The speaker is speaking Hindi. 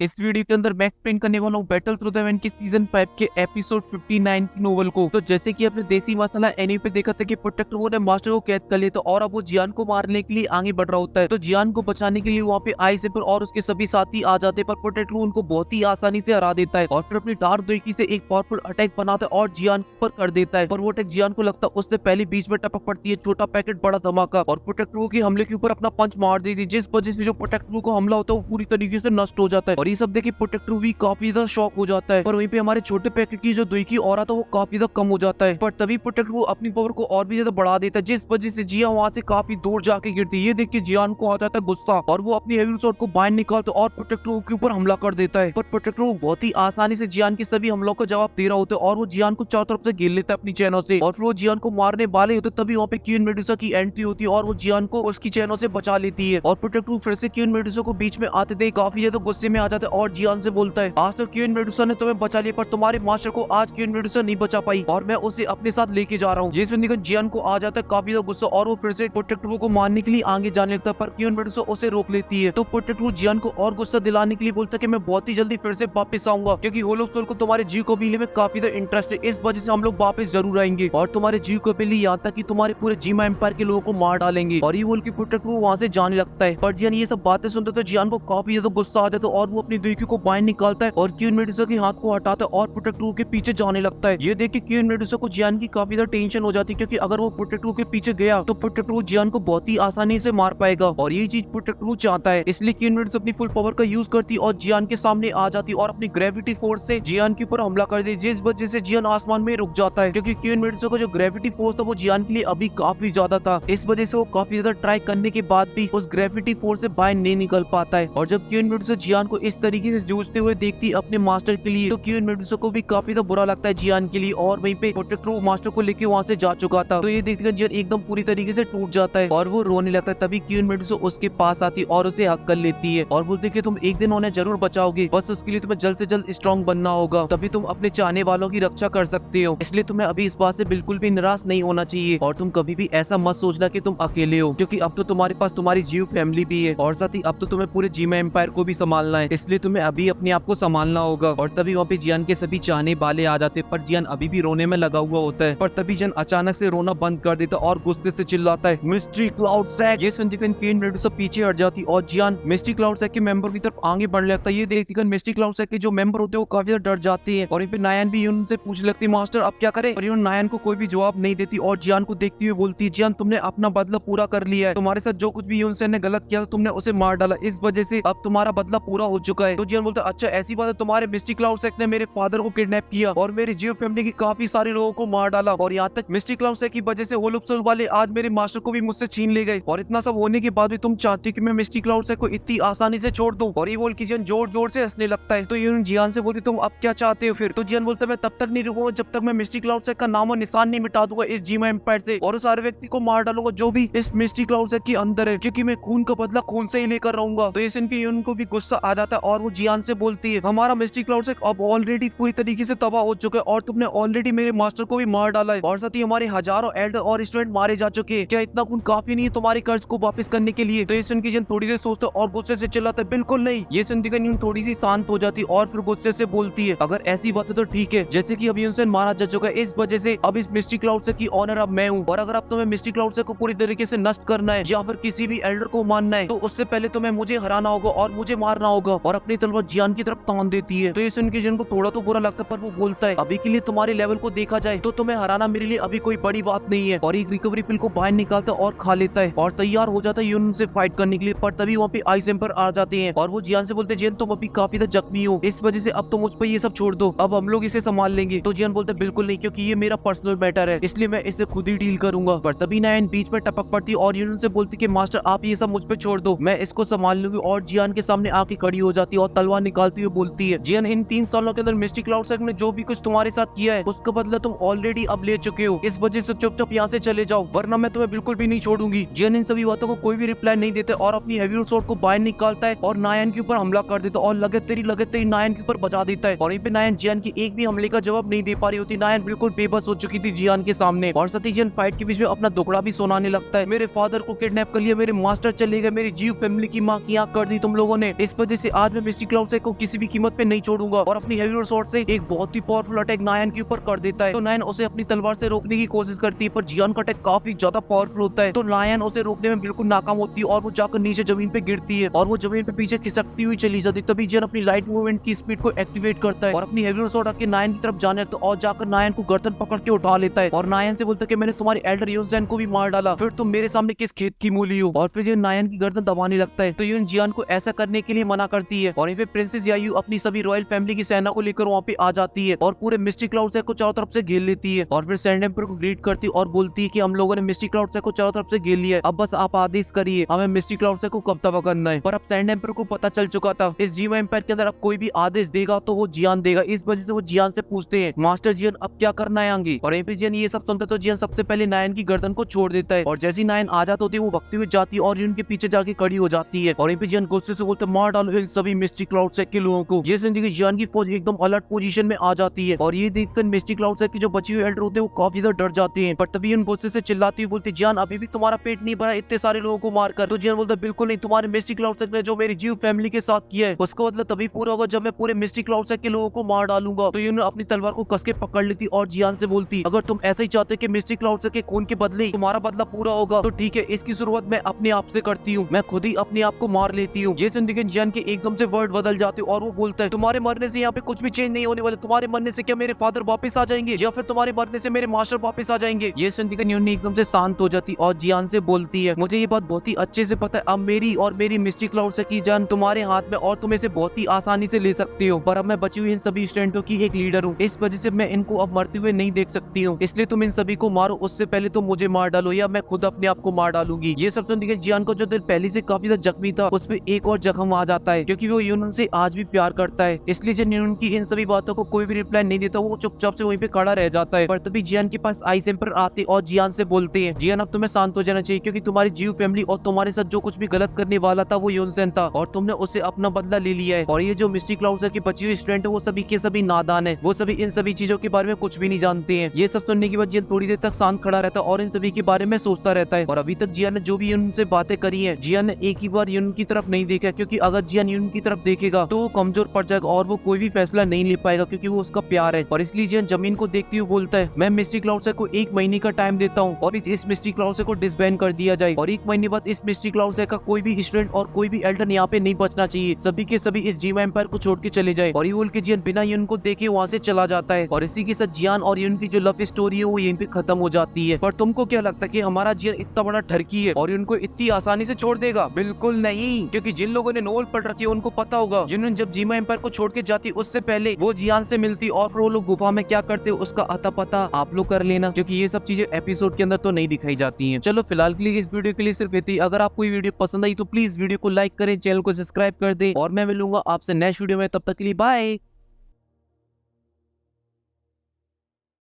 इस वीडियो के अंदर मैं एक्सप्लेन करने वाला हूँ बैटल थ्रू द एवेंट की सीजन 5 के एपिसोड 59 की नोवेल को। तो जैसे कि आपने देसी मसाला एनी पे देखा था कि प्रोटेक्टर वो ने मास्टर को कैद कर लिया था और अब वो जियान को मारने के लिए आगे बढ़ रहा होता है। तो जियान को बचाने के लिए वहाँ पे आइसेपर और उसके सभी साथी आ जाते हैं, पर प्रोटेक्टर उनको बहुत ही आसानी से हरा देता है और फिर अपनी डार्क दोइकी से एक पावरफुल अटैक बनाता है और जियान पर कर देता है। पर वो अटैक जियान को लगता है उससे पहले बीच में टपक पड़ती है छोटा पैकेट बड़ा धमाका और प्रोटेक्टर के हमले के ऊपर अपना पंच मार देती है, जिस वजह से जो प्रोटेक्टर को हमला होता है वो पूरी तरीके से नष्ट हो जाता है। और ये सब देखिए प्रोटेक्टर भी काफी ज्यादा शॉक हो जाता है, पर वहीं पे हमारे छोटे पैकेट की जो दोइकी और था वो काफी ज्यादा कम हो जाता है। पर तभी प्रोटेक्टर अपनी पावर को और भी ज्यादा बढ़ा देता है, जिस वजह से जिया वहां से काफी दूर जाके गिरती है। ये देख के जियान को आ जाता है गुस्सा और वो अपनी हेवी स्वॉर्ड को बाहर निकालता है और प्रोटेक्टर के ऊपर हमला कर देता है। पर प्रोटेक्टर बहुत ही आसानी से जियान के सभी हमलों का जवाब दे रहा होता है और वो जियान को चारों तरफ से घेर लेता है अपनी चैनों से। और फिर वो जियान को मारने वाले होते तभी वहाँ पे क्वीन मेडुसा की एंट्री होती है और वो जियान को उसकी चैनों से बचा लेती है। और प्रोटेक्टर फिर से क्वीन मेडुसा को बीच में आते देख काफी ज्यादा गुस्से में आ जाता है और जियान से बोलता है, आज तो क्वीन मेडुसा ने तुम्हें बचा लिया, पर तुम्हारे मास्टर को आज क्वीन मेडुसा नहीं बचा पाई और मैं उसे अपने साथ लेके जा रहा हूँ। ये सुनकर जियान को आ जाता है काफी ज्यादा गुस्सा और वो फिर से प्रोटेक्टर को मारने के लिए आगे जाने लगता है, पर क्वीन मेडुसा उसे रोक लेती है। तो प्रोटेक्टर जियान को और गुस्सा दिलाने के लिए बोलता है कि मैं बहुत ही जल्दी फिर से वापस आऊंगा, क्योंकि होलो सोल को तुम्हारे जीव कबीले में काफी ज्यादा इंटरेस्ट है, इस वजह से हम लोग वापस जरूर आएंगे और तुम्हारे जीव कबीले यहाँ तक कि तुम्हारे पूरे जीमा एम्पायर के लोगों को मार डालेंगे। और ये बोल के प्रोटेक्टर वहां से जाने लगता है। पर जियान ये सब बातें सुनते तो जियान को काफी ज्यादा गुस्सा आ जाता है और वो अपनी दोइकी को बाहर निकालता है और क्वीन मेडुसा के हाथ को हटाता है और प्रोटेक्टर के पीछे जाने लगता है। ये देख के क्वीन मेडुसा को जियान की काफी ज्यादा टेंशन हो जाती है, क्योंकि अगर वो प्रोटेक्टर के पीछे गया तो प्रोटेक्टर जियान को बहुत ही आसानी से मार पाएगा और ये चीज प्रोटेक्टर चाहता है। इसलिए क्वीन मेडुसा अपनी फुल पावर का यूज करती और जियान के सामने आ जाती और अपनी ग्रेविटी फोर्स से जियान के ऊपर हमला कर देती, जिस वजह से जियान आसमान में रुक जाता है, क्योंकि क्वीन मेडुसा का जो ग्रेविटी फोर्स था वो जियान के लिए अभी काफी ज्यादा था। इस वजह से वो काफी ज्यादा ट्राई करने के बाद भी उस ग्रेविटी फोर्स से बाहर नहीं निकल पाता है। और जब क्वीन मेडुसा जियान को इस तरीके से जूझते हुए देखती अपने मास्टर के लिए, तो क्वीन मेडुसा को भी काफी ज्यादा बुरा लगता है जियान के लिए और वहीं पे प्रोटेक्टर मास्टर को लेके वहां से जा चुका था। तो ये देखकर जियान एकदम पूरी तरीके से टूट जाता है और वो रोने लगता है। तभी क्वीन मेडुसा उसके पास आती और उसे हक कर लेती है और बोलती है कि तुम एक दिन उन्हें जरूर बचाओगे, बस उसके लिए तुम्हें जल्द से जल्द स्ट्रॉन्ग बनना होगा, तभी तुम अपने चाहने वालों की रक्षा कर सकते हो। इसलिए तुम्हें अभी इस बात से बिल्कुल भी निराश नहीं होना चाहिए और तुम कभी भी ऐसा मत सोचना कि तुम अकेले हो, क्योंकि अब तो तुम्हारे पास तुम्हारी जीव फैमिली भी है और साथ ही अब तो तुम्हें पूरे जीमा एम्पायर को भी संभालना है, इसलिए तुम्हें अभी अपने आप को संभालना होगा। और तभी वहाँ पे जियान के सभी चाहने वाले आ जाते, पर जियान अभी भी रोने में लगा हुआ होता है। पर तभी जियान अचानक से रोना बंद कर देता और गुस्से से चिल्लाता है, मिस्ट्री क्लाउड सैक। ये सुनकर क्वीन मेडुसा पीछे हट जाती और जियान मिस्ट्री क्लाउड सैक के मेंबर की तरफ आगे बढ़ने लगता है। ये देखकर मिस्ट्री क्लाउड सैक के जो मेंबर होते हैं वो काफी ज्यादा डर जाते हैं और इन पे नायन भी उनसे पूछने लगती, मास्टर अब क्या करे। और नायन को कोई भी जवाब नहीं देती और जियान को देखती हुई बोलती, जियान तुमने अपना बदला पूरा कर लिया है, तुम्हारे साथ जो कुछ भी यूनसेन ने गलत किया था तुमने उसे मार डाला, इस वजह से अब तुम्हारा बदला पूरा हो चुका है। तो जियान बोलता, अच्छा ऐसी बात है, तुम्हारे मिस्ट्री क्लाउड सैक ने मेरे फादर को किडनैप किया और मेरी जियो फैमिली की काफी सारे लोगों को मार डाला और यहाँ तक मिस्ट्री क्लाउड सैक की वजह से होलो सोल वाले आज मेरे मास्टर को भी मुझसे छीन ले गए। और इतना सब होने के बाद भी तुम चाहती कि मैं मिस्ट्री क्लाउड सैक को इतनी आसानी से छोड़ दूं। और ये बोल के जियान जोर जोर से हंसने लगता है। तो ये जियान से बोलती, तुम अब क्या चाहते हो फिर। तो जियान बोलता, मैं तब तक नहीं रुकूंगा जब तक मैं मिस्ट्री क्लाउड सैक का नाम और निशान नहीं मिटा दूंगा इस जीमा एम्पायर से, और उस सारे व्यक्ति को मार डालूंगा जो भी इस मिस्ट्री क्लाउड सैक के अंदर है, क्योंकि मैं खून का बदला खून से ही लेकर रहूंगा। तो ये सुन के उनको भी गुस्सा आ जाता है और वो जियान से बोलती है, हमारा मिस्ट्री क्लाउड सैक अब ऑलरेडी पूरी तरीके से तबाह हो चुका है और तुमने ऑलरेडी मेरे मास्टर को भी मार डाला है और साथ ही हमारे हजारों एल्डर और स्टूडेंट मारे जा चुके हैं। क्या इतना खून काफी नहीं है तुम्हारे कर्ज को वापस करने के लिए। तो ये सुन के जियान थोड़ी देर सोचता और गुस्से से चिल्लाता है, बिल्कुल नहीं। ये सुनती न्यून थोड़ी सी शांत हो जाती और फिर गुस्से से बोलती है, अगर ऐसी बात है तो ठीक है, जैसे कि अभी उनसे मारा जा चुका है, इस वजह से अब इस मिस्ट्री क्लाउड सैक की ऑनर अब मैं हूँ, और अगर अब तुम्हें मिस्ट्री क्लाउड सैक को पूरी तरीके से नष्ट करना है या फिर किसी भी एल्डर को मारना है तो उससे पहले तुम्हें मुझे हराना होगा और मुझे मारना होगा। और अपनी तलवार जियान की तरफ तान देती है। तो ये सुन के जियान को थोड़ा तो बुरा लगता है, पर वो बोलता है, अभी के लिए तुम्हारे लेवल को देखा जाए तो तुम्हें हराना मेरे लिए अभी कोई बड़ी बात नहीं है। और एक रिकवरी पिल को बाहर निकालता है और खा लेता है और तैयार हो जाता है यून से फाइट करने के लिए। पर तभी वहाँ पे आइस एम्पर आ जाते हैं और वो जियान से बोलते हैं, जियान तुम अभी काफी ज्यादा जख्मी हो, इस वजह से अब तो मुझ पर ये सब छोड़ दो, अब हम लोग इसे संभाल लेंगे। तो जियान बोलते बिल्कुल नहीं, क्योंकि ये मेरा पर्सनल मैटर है, इसलिए मैं इससे खुद ही डील करूंगा। पर तभी नायन बीच में टपक पड़ती और यून से बोलती कि मास्टर आप ये सब मुझ पे छोड़ दो, मैं इसको संभाल लूंगी। और जियान के सामने आके खड़ी हो जाती है और तलवार निकालती हुई बोलती है, जियान इन 3 सालों के अंदर मिस्ट्री क्लाउड सैक ने जो भी कुछ तुम्हारे साथ किया है उसका बदला तुम ऑलरेडी अब ले चुके हो, इस वजह से चुपचाप यहाँ से चले जाओ वरना मैं तुम्हें बिल्कुल भी नहीं छोड़ूंगी। जियान इन सभी बातों को कोई भी रिप्लाई नहीं देते और अपनी हेवी स्वॉर्ड को बाहर निकालता है और नायन के ऊपर हमला कर देता और लगे तेरी नायन के ऊपर बचा देता है। और यहीं पे नायन जियान की एक भी हमले का जवाब नहीं दे पा रही होती। नायन बिल्कुल बेबस हो चुकी थी जियान के सामने और साथ ही जियान फाइट के बीच में अपना दुखड़ा भी सुनाने लगता है, मेरे फादर को किडनैप कर लिया, मेरे मास्टर चले गए, मेरी जीव फैमिली की माँ की आंख कर दी तुम लोगों ने, इस वजह से आज मैं मिस्टी क्लाउड से को किसी भी कीमत पे नहीं छोड़ूंगा और अपनी हेवी स्वॉर्ड से एक बहुत ही पावरफुल अटैक नायन के ऊपर कर देता है। तो नायन उसे अपनी तलवार से रोकने की कोशिश करती है, पर जियान का अटैक काफी ज्यादा पावरफुल होता है। तो नायन उसे रोकने में बिल्कुल नाकाम होती है और वो जाकर नीचे जमीन पे गिरती है और वो जमीन पे पीछे खिसकती हुई चली जाती है। तभी जियान अपनी लाइट मूवमेंट की स्पीड को एक्टिवेट करता है और अपनी हेवी स्वॉर्ड आके नायन की तरफ जाने लगता है और जाकर नायन को गर्दन पकड़ के उठा लेता है और नायन से बोलता है कि मैंने तुम्हारी एल्डर यूनसेन को भी मार डाला, फिर तुम मेरे सामने किस खेत की मूली हो। और फिर ये नायन की गर्दन दबाने लगता है। तो यून जियान को ऐसा करने के लिए मना करती है और फिर प्रिंसेस यायू अपनी सभी रॉयल फैमिली की सेना को लेकर वहाँ पे आ जाती है और पूरे मिस्टी क्लाउड को चारों तरफ से घेर लेती है और फिर सैंड एम्पर को ग्रीट करती है और बोलती है कि हम लोगों ने मिस्टी क्लाउड को चारों तरफ से घेर लिया है, अब बस आप आदेश करिए हमें मिस्टी क्लाउड को कब तक करना है। पर अब सैंड एम्पर को पता चल चुका था इस जीवा एम्पायर के अंदर अब कोई भी आदेश देगा तो वो जियान देगा। इस वजह से वो जियान से पूछते हैं मास्टर जियान अब क्या करना है आगे। और जियान ये सब सुनता तो जियान सबसे पहले नायन की गर्दन को छोड़ देता है और जैसे नायन आ जाता होती है वो भगती हुई जाती है और उनके पीछे जाके खड़ी हो जाती है और जियान गुस्से से बोलते मार डालो इन सभी मिस्टी क्लाउड के लोगों को। ये सुन के जियान की फौज एकदम अलर्ट पोजीशन में आ जाती है और ये देखकर मिस्टी क्लाउड की जो बची हुई एल्डर होते हैं वो काफी ज्यादा डर जाते हैं। पर तभी उन गुस्से से चिल्लाती हुई बोलती जियान अभी भी तुम्हारा पेट नहीं भरा इतने सारे लोगों को मारकर। तो जियान बोलता बिल्कुल नहीं, तुम्हारे मिस्टी क्लाउड ने जो मेरी जीव फैमिली के साथ किया है उसका मतलब तभी पूरा होगा जब मैं पूरे मिस्टी क्लाउड के लोगों को मार डालूंगा। तो ये अपनी तलवार को कस के पकड़ लेती और जियान से बोलती अगर तुम ऐसा ही चाहते कि मिस्टी क्लाउड के खून के बदले तुम्हारा बदला पूरा होगा तो ठीक है, इसकी शुरुआत मैं अपने आप से करती हूँ, मैं खुद ही अपने आप को मार लेती हूँ। ये सुन के जियान के एकदम से वर्ड बदल जाते और वो बोलता है तुम्हारे मरने से यहाँ पे कुछ भी चेंज नहीं होने वाला, तुम्हारे मरने से क्या मेरे फादर वापस आ जाएंगे या फिर तुम्हारे मरने से मेरे मास्टर वापस आ जाएंगे। ये सुन के न्यून एकदम से शांत हो जाती और जियान से बोलती है मुझे ये बात बहुत ही अच्छे से पता है, अब मेरी और मेरी मिस्टी क्लाउड की जान तुम्हारे हाथ में और तुम इसे बहुत ही आसानी से ले सकते हो, पर अब मैं बची हुई इन सभी स्टूडेंटों की एक लीडर हूँ, इस वजह से मैं इनको अब मरते हुए नहीं देख सकती हूँ, इसलिए तुम इन सभी को मारो, उससे पहले तुम मुझे मार डालो या मैं खुद अपने आप को मार डालूंगी। ये सब सुन के जियान को जो दिल पहले से काफी ज्यादा जख्मी था उस पर एक और जख्म आ जाता है क्योंकि वो यूनन से आज भी प्यार करता है, इसलिए जब यूनन की इन सभी बातों को कोई भी रिप्लाई नहीं देता वो चुपचाप से वहीं पे खड़ा रह जाता है। पर तभी जियान के पास आइस एम्पर आते और जियान से बोलते हैं जियान अब तुम्हें शांत हो जाना चाहिए क्योंकि तुम्हारी जीव फैमिली और तुम्हारे साथ जो कुछ भी गलत करने वाला था वो यूनसेन था और तुमने उससे अपना बदला ले लिया है और ये जो मिस्टी क्लाउड की बची हुई स्टूडेंट है वो सभी के सभी नादान है, वो सभी इन सभी चीजों के बारे में कुछ भी नहीं जानते हैं। ये सब सुनने के बाद जियान थोड़ी देर तक शांत खड़ा रहता है और इन सभी के बारे में सोचता रहता है और अभी तक जियान ने जो भी उनसे बातें करी है जियान ने एक ही बार यून की तरफ नहीं देखा क्योंकि अगर जियान यून की तरफ देखेगा तो वो कमजोर पड़ जाएगा और वो कोई भी फैसला नहीं ले पाएगा क्योंकि वो उसका प्यार है। और इसलिए जियान जमीन को देखते हुए बोलता है मैं मिस्टी क्लाउड को 1 महीने का टाइम देता हूँ और इस मिस्टी क्लाउड को डिसबैंड कर दिया जाए और 1 महीने बाद इस मिस्टी क्लाउड का कोई भी स्टूडेंट और कोई भी एल्डर यहाँ पे नहीं बचना चाहिए, सभी के सभी इस जीवा एम्पायर को छोड़ के चले जाए। और ये बोल के जियान बिना यून को देखे वहाँ से चला जाता है और इसी के साथ जियान और यून की जो लव स्टोरी है वो यहीं पे खत्म हो जाती है। पर तुमको क्या लगता है कि हमारा जियान इतना बड़ा ठरकी है और उनको इतनी आसानी से छोड़ देगा? बिल्कुल नहीं, क्योंकि जिन लोगों ने नोवेल पढ़ रखी है उनको पता होगा जिन्होंने जब जीवा एम्पायर को छोड़ के जाती उससे पहले वो जियान से मिलती और फिर वो लोग गुफा में क्या करते उसका अता पता आप लोग कर लेना क्योंकि ये सब चीजें एपिसोड के अंदर तो नहीं दिखाई जाती हैं। चलो फिलहाल के लिए इस वीडियो के लिए सिर्फ इतनी। अगर आपको ये वीडियो पसंद आई तो प्लीज वीडियो को लाइक करें, चैनल को सब्सक्राइब कर दें और मैं मिलूंगा आपसे नेक्स्ट वीडियो में, तब तक के लिए बाय।